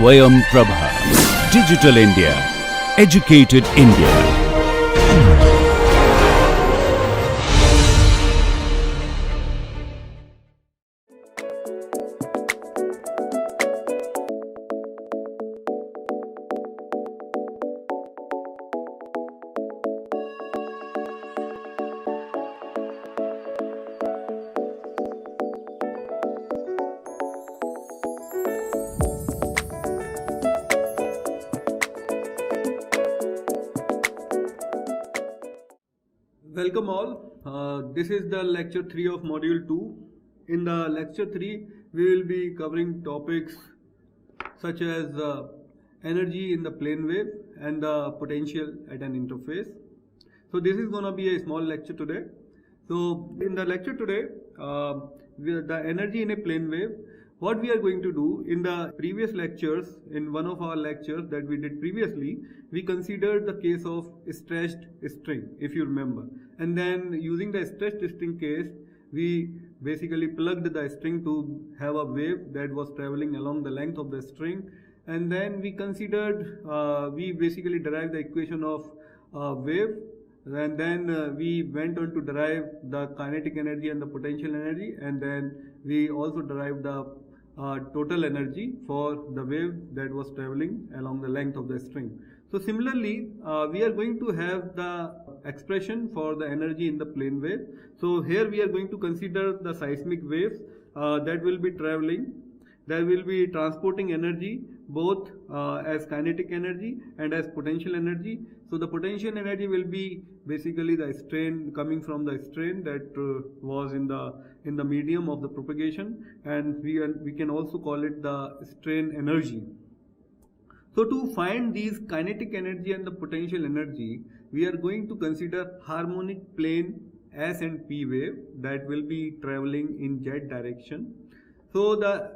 Swayam Prabha. Digital India. Educated India. Welcome all. This is the lecture 3 of module 2. In the lecture 3, we will be covering topics such as energy in the plane wave and the potential at an interface. So this is going to be a small lecture today. So in the lecture today, the energy in a plane wave, what we are going to do in the previous lectures, in one of our lectures that we did previously, we considered the case of stretched string, if you remember. And then using the stretched string case, we basically plugged the string to have a wave that was traveling along the length of the string. And then we considered, we basically derived the equation of wave. And then we went on to derive the kinetic energy and the potential energy, and then we also derived the total energy for the wave that was traveling along the length of the string. So similarly, we are going to have the expression for the energy in the plane wave. So here we are going to consider the seismic waves that will be traveling. There will be transporting energy both as kinetic energy and as potential energy. So the potential energy will be basically the strain coming from the strain that was in the medium of the propagation, and we can also call it the strain energy. So to find these kinetic energy and the potential energy, we are going to consider harmonic plane S and P wave that will be traveling in Z direction. So the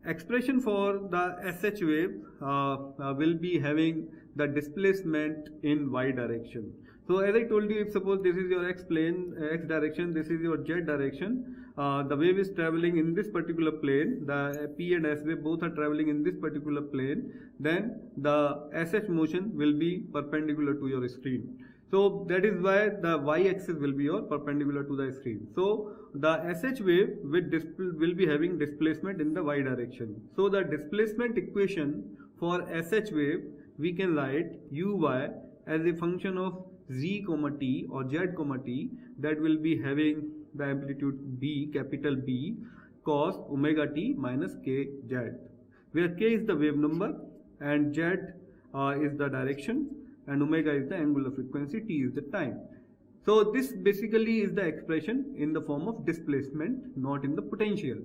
expression for the SH wave will be having the displacement in Y direction. So as I told you, if suppose this is your X plane, X direction, this is your Z direction, the wave is traveling in this particular plane, the P and S wave both are traveling in this particular plane, then the SH motion will be perpendicular to your screen. So that is why the y-axis will be your perpendicular to the screen. So the SH wave will be having displacement in the y direction. So the displacement equation for SH wave, we can write Uy as a function of z, t or z, t, that will be having the amplitude b, capital B, cos omega t minus kz, where k is the wave number and z is the direction, and omega is the angular frequency, t is the time. So this basically is the expression in the form of displacement, not in the potential.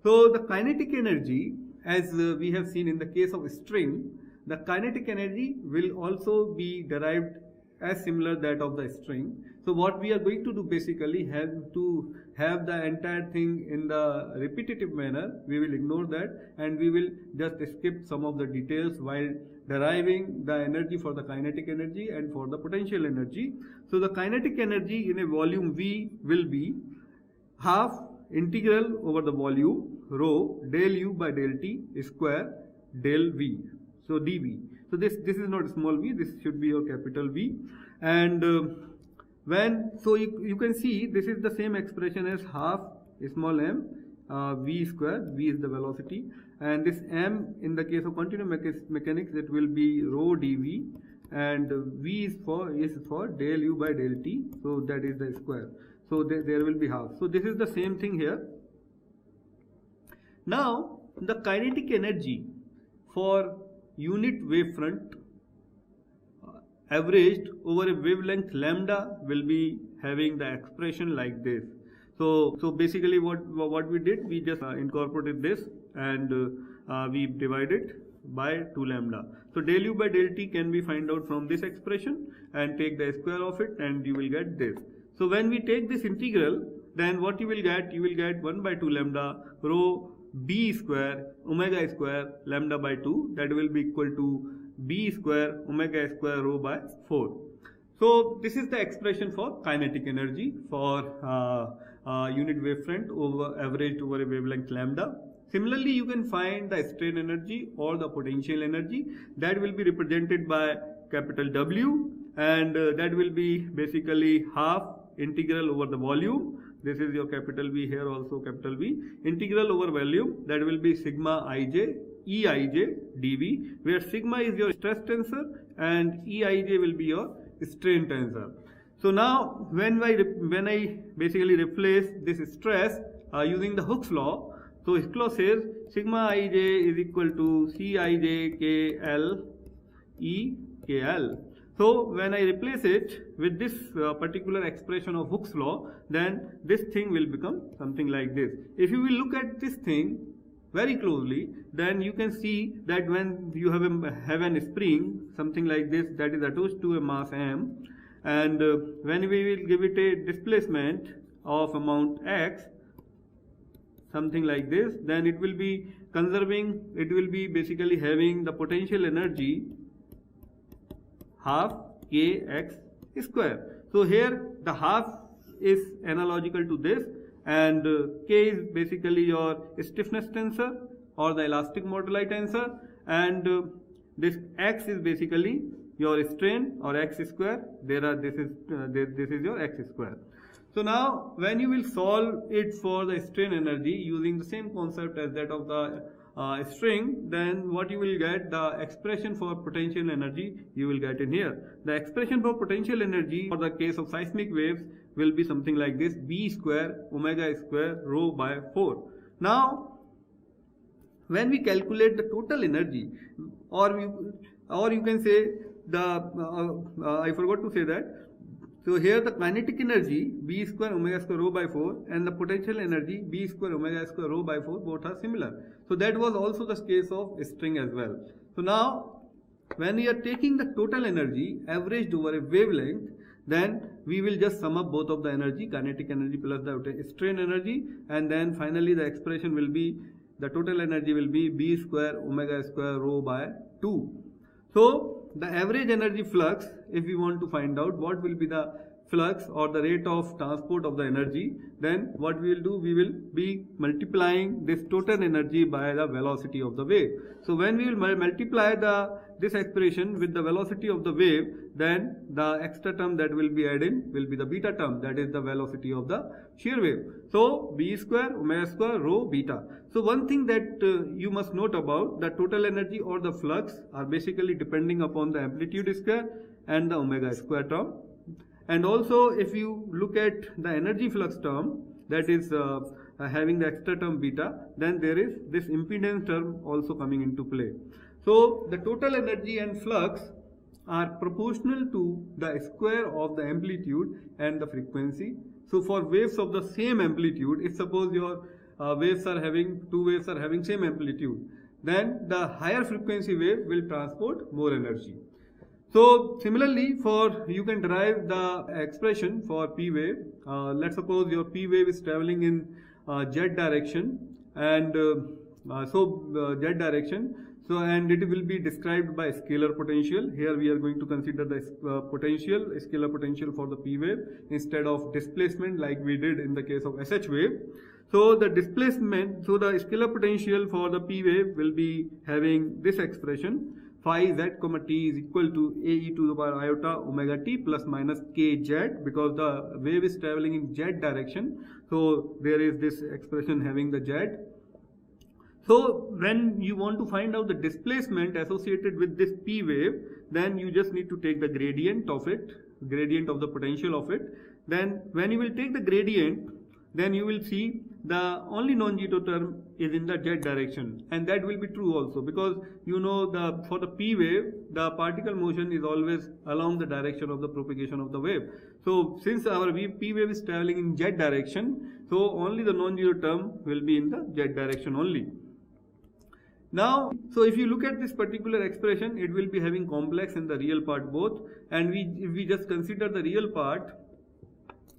So the kinetic energy, as we have seen in the case of string, the kinetic energy will also be derived as similar that of the string. So what we are going to do basically have to have the entire thing in the repetitive manner. We will ignore that and we will just skip some of the details while deriving the energy for the kinetic energy and for the potential energy. So the kinetic energy in a volume V will be half integral over the volume rho del U by del T square del V. So dV. So this is not small v, this should be your capital V. And so you can see this is the same expression as half small m v square. V is the velocity, and this m in the case of continuum mechanics it will be rho dV, and v is for del U by del T, so that is the square. So there will be half. So this is the same thing here. Now the kinetic energy for unit wavefront averaged over a wavelength lambda will be having the expression like this. So basically what we did, we just incorporated this and we divided by 2 lambda. So del U by del T can be found out from this expression and take the square of it and you will get this. So when we take this integral, then what you will get 1 by 2 lambda rho b square omega square lambda by 2, that will be equal to b square omega square rho by 4. So this is the expression for kinetic energy for unit wavefront averaged over a wavelength lambda. Similarly, you can find the strain energy or the potential energy that will be represented by capital W, and that will be basically half integral over the volume. This is your capital V, here also capital V, integral over volume, that will be sigma ij Eij dV, where sigma is your stress tensor and Eij will be your strain tensor. So now when I basically replace this stress using the Hooke's law, so Hooke's law says sigma ij is equal to Cij KL E KL. So when I replace it with this particular expression of Hooke's law, then this thing will become something like this. If you will look at this thing very closely, then you can see that when you have a spring, something like this, that is attached to a mass m, and when we will give it a displacement of amount x, something like this, then it will be conserving, it will be basically having the potential energy half kx square. So here the half is analogical to this, and k is basically your stiffness tensor or the elastic moduli tensor, and this x is basically your strain or x square. This is your x square. So now when you will solve it for the strain energy using the same concept as that of the string, then what you will get, the expression for potential energy you will get in here. The expression for potential energy for the case of seismic waves will be something like this: b square omega square rho by 4. Now when we calculate the total energy, or you can say the I forgot to say that. So here the kinetic energy b square omega square rho by 4 and the potential energy b square omega square rho by 4 both are similar. So that was also the case of string as well. So now when we are taking the total energy averaged over a wavelength, then we will just sum up both of the energy, kinetic energy plus the strain energy, and then finally the expression will be, the total energy will be b square omega square rho by 2. So the average energy flux, if we want to find out what will be the flux or the rate of transport of the energy, then what we will do, we will be multiplying this total energy by the velocity of the wave. So when we will multiply this expression with the velocity of the wave, then the extra term that will be added will be the beta term, that is the velocity of the shear wave. So b square omega square rho beta. So one thing that you must note about, the total energy or the flux are basically depending upon the amplitude square and the omega square term. And also if you look at the energy flux term, that is having the extra term beta, then there is this impedance term also coming into play. So the total energy and flux are proportional to the square of the amplitude and the frequency. So for waves of the same amplitude, if suppose your two waves are having same amplitude, then the higher frequency wave will transport more energy. So similarly, you can derive the expression for P wave. Let's suppose your P wave is traveling in z direction, and z direction. So and it will be described by scalar potential. Here we are going to consider the scalar potential for the P wave instead of displacement like we did in the case of SH wave. So the scalar potential for the P wave will be having this expression: phi z comma t is equal to ae to the power iota omega t plus minus kz, because the wave is traveling in z direction. So there is this expression having the z. So when you want to find out the displacement associated with this P wave, then you just need to take the gradient of it, gradient of the potential of it. Then when you will take the gradient, then you will see the only non-zero term is in the z direction, and that will be true also, because you know for the P wave the particle motion is always along the direction of the propagation of the wave. So since our P wave is traveling in z direction, so only the non-zero term will be in the z direction only. Now, so if you look at this particular expression, it will be having complex and the real part both, and if we just consider the real part,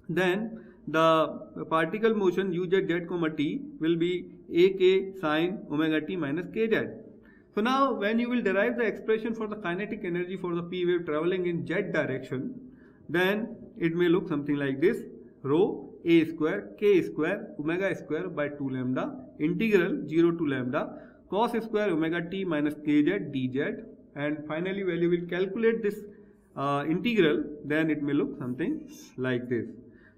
then the particle motion uz z comma t will be ak sine omega t minus kz. So now when you will derive the expression for the kinetic energy for the P wave traveling in z direction, then it may look something like this: rho a square k square omega square by 2 lambda integral 0 to lambda cos square omega t minus kz dz, and finally when you will calculate this integral, then it may look something like this.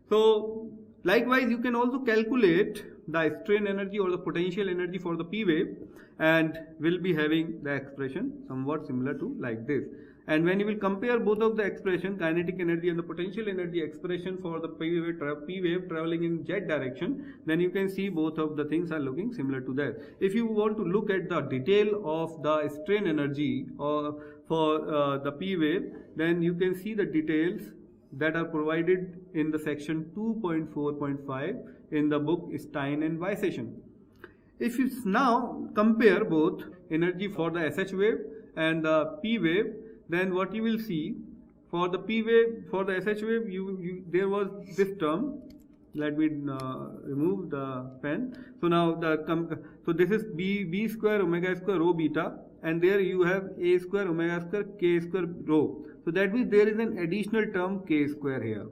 So likewise you can also calculate the strain energy or the potential energy for the P wave, and will be having the expression somewhat similar to like this. And when you will compare both of the expression, kinetic energy and the potential energy expression for the P wave traveling in z direction, then you can see both of the things are looking similar to that. If you want to look at the detail of the strain energy or for the P wave, then you can see the details that are provided in the section 2.4.5 in the book Stein and Weissation. If you now compare both energy for the SH wave and the P wave, then what you will see for the P wave, for the SH wave, there was this term. Let me remove the pen. So now so this is b square omega square rho beta, and there you have a square omega square k square rho. So that means there is an additional term k square here.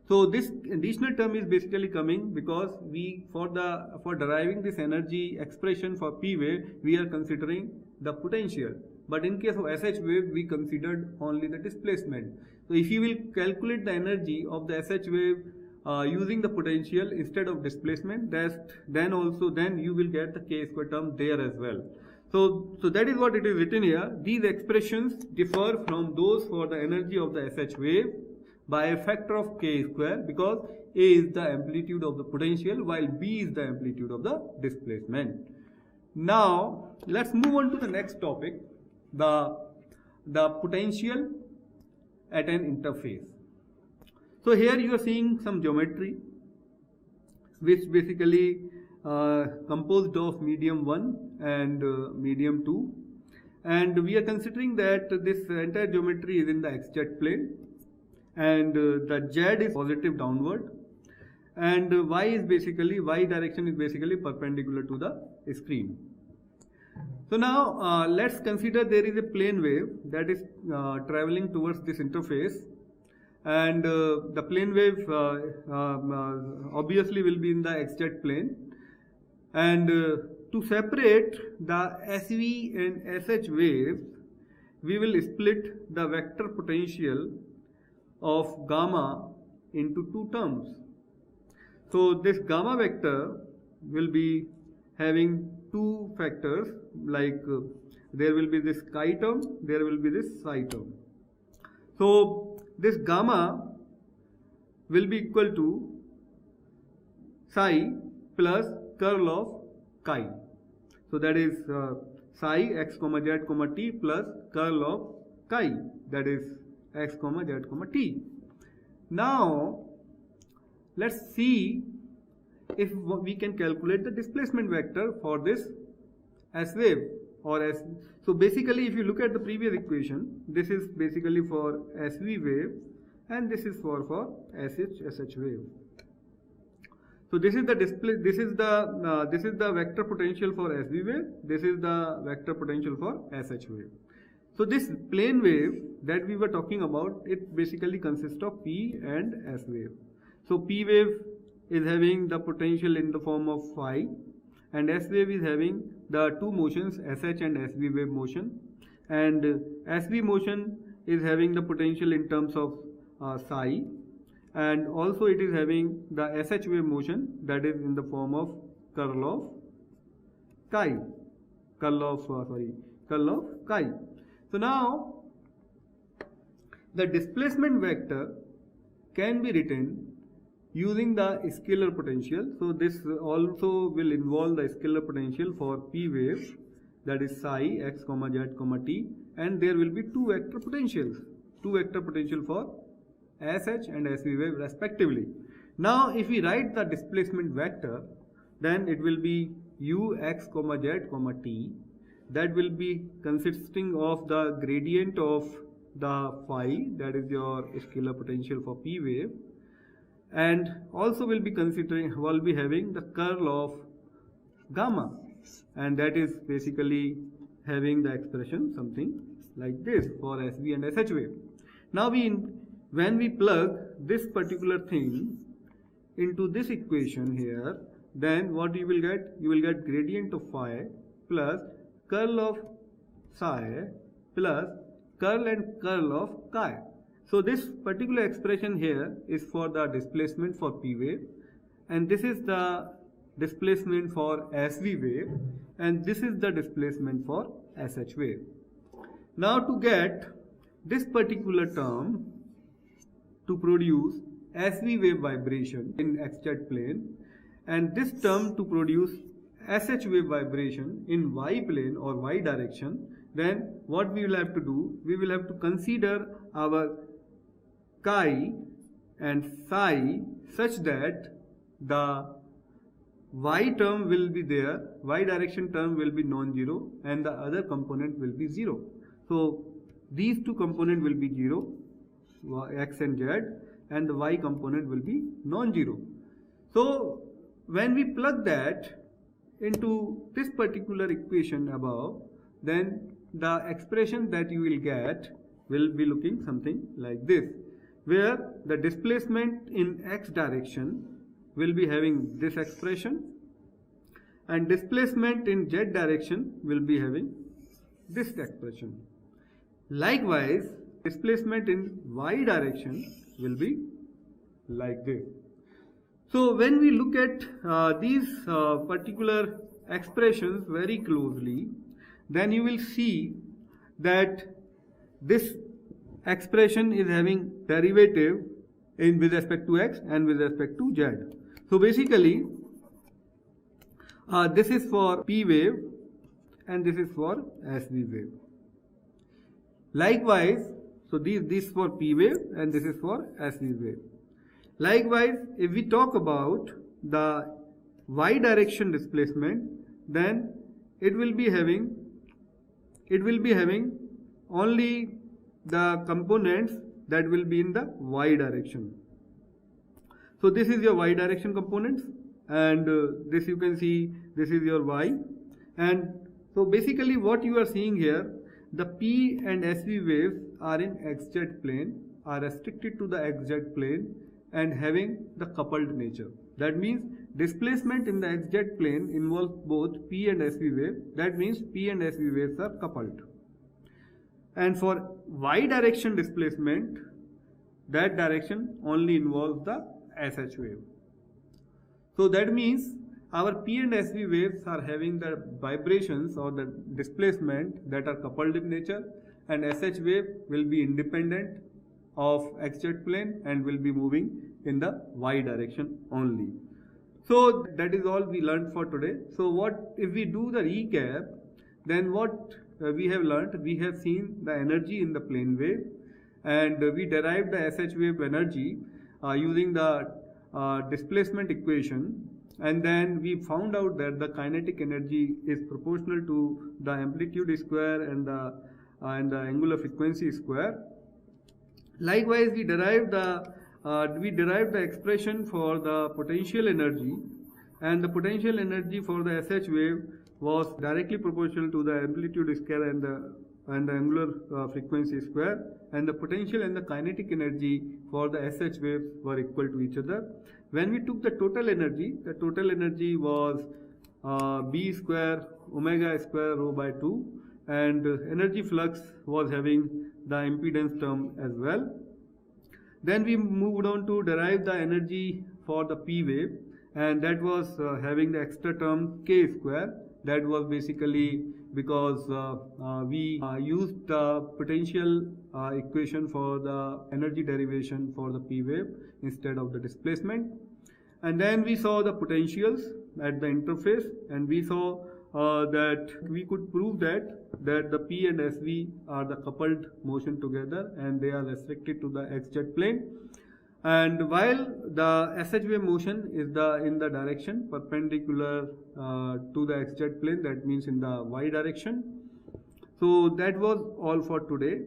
So this additional term is basically coming because we for deriving this energy expression for P wave, we are considering the potential. But in case of SH wave, we considered only the displacement. So if you will calculate the energy of the SH wave using the potential instead of displacement, then you will get the k square term there as well. So that is what it is written here. These expressions differ from those for the energy of the SH wave by a factor of k square, because A is the amplitude of the potential while B is the amplitude of the displacement. Now let's move on to the next topic, the potential at an interface. So here you are seeing some geometry which basically composed of medium 1 and medium 2, and we are considering that this entire geometry is in the xz plane, and the z is positive downward, and y direction is basically perpendicular to the screen. So now let's consider there is a plane wave that is traveling towards this interface, and the plane wave obviously will be in the xz plane, and to separate the SV and SH waves, we will split the vector potential of gamma into two terms. So this gamma vector will be having two factors, like there will be this chi term, there will be this psi term. So this gamma will be equal to psi plus curl of chi. So that is psi x comma z comma t plus curl of chi, that is x comma z comma t. Now let's see if we can calculate the displacement vector for this S wave or S. So basically if you look at the previous equation, this is basically for SV wave and this is for SH wave. So this is the this is the vector potential for SV wave, this is the vector potential for SH wave. So this plane wave that we were talking about, it basically consists of P and S wave. So P wave is having the potential in the form of phi, and S wave is having the two motions, SH and SV wave motion, and SV motion is having the potential in terms of psi, and also it is having the SH wave motion that is in the form of curl of chi, curl of chi. So now the displacement vector can be written using the scalar potential. So this also will involve the scalar potential for P wave, that is psi x comma z comma t, and there will be two vector potentials for SH and SV wave respectively. Now if we write the displacement vector, then it will be u x comma z comma t, that will be consisting of the gradient of the phi, that is your scalar potential for P wave, and also will be having the curl of gamma, and that is basically having the expression something like this for SV and SH wave. Now when we plug this particular thing into this equation here, then what you will get? You will get gradient of phi plus curl of psi plus curl and curl of chi. So this particular expression here is for the displacement for P wave, and this is the displacement for SV wave, and this is the displacement for SH wave. Now to get this particular term to produce SV wave vibration in XZ plane, and this term to produce SH wave vibration in Y plane or Y direction, then what we will have to do? We will have to consider our chi and psi such that the Y term will be there, Y direction term will be non-zero, and the other component will be 0. So these two components will be 0, X and Z, and the Y component will be non-zero. So when we plug that into this particular equation above, then the expression that you will get will be looking something like this, where the displacement in X direction will be having this expression, and displacement in Z direction will be having this expression. Likewise, displacement in Y direction will be like this. So when we look at these particular expressions very closely, then you will see that this expression is having derivative with respect to X and with respect to Z. So basically, this is for P wave and this is for SV wave. Likewise, so this for P wave and this is for SV wave. Likewise, if we talk about the Y direction displacement, then it will be having only the components that will be in the Y direction. So this is your Y direction components, and this you can see, this is your Y. And so basically what you are seeing here, the P and SV waves are in XZ plane, are restricted to the XZ plane and having the coupled nature. That means displacement in the XZ plane involves both P and SV wave. That means P and SV waves are coupled. And for Y direction displacement, that direction only involves the SH wave. So that means our P and SV waves are having the vibrations or the displacement that are coupled in nature, and SH wave will be independent of XZ plane and will be moving in the Y direction only. So that is all we learned for today. So what if we do the recap, then what we have learnt? We have seen the energy in the plane wave, and we derived the SH wave energy using the displacement equation, and then we found out that the kinetic energy is proportional to the amplitude square and the angular frequency square. Likewise, we derived the expression for the potential energy, and the potential energy for the SH wave was directly proportional to the amplitude square and the angular frequency square, and the potential and the kinetic energy for the SH waves were equal to each other. When we took the total energy was B square omega square rho by 2, and energy flux was having the impedance term as well. Then we moved on to derive the energy for the P wave, and that was having the extra term K square. That was basically because we used the potential equation for the energy derivation for the P wave instead of the displacement. And then we saw the potentials at the interface, and we saw that we could prove that the P and SV are the coupled motion together and they are restricted to the XZ plane. And while the SH wave motion is in the direction perpendicular to the XZ plane, that means in the Y direction. So that was all for today.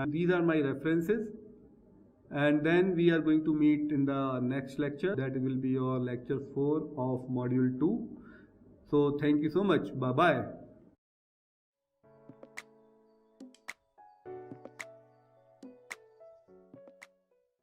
These are my references, and then we are going to meet in the next lecture. That will be your lecture 4 of module 2. So thank you so much. Bye bye.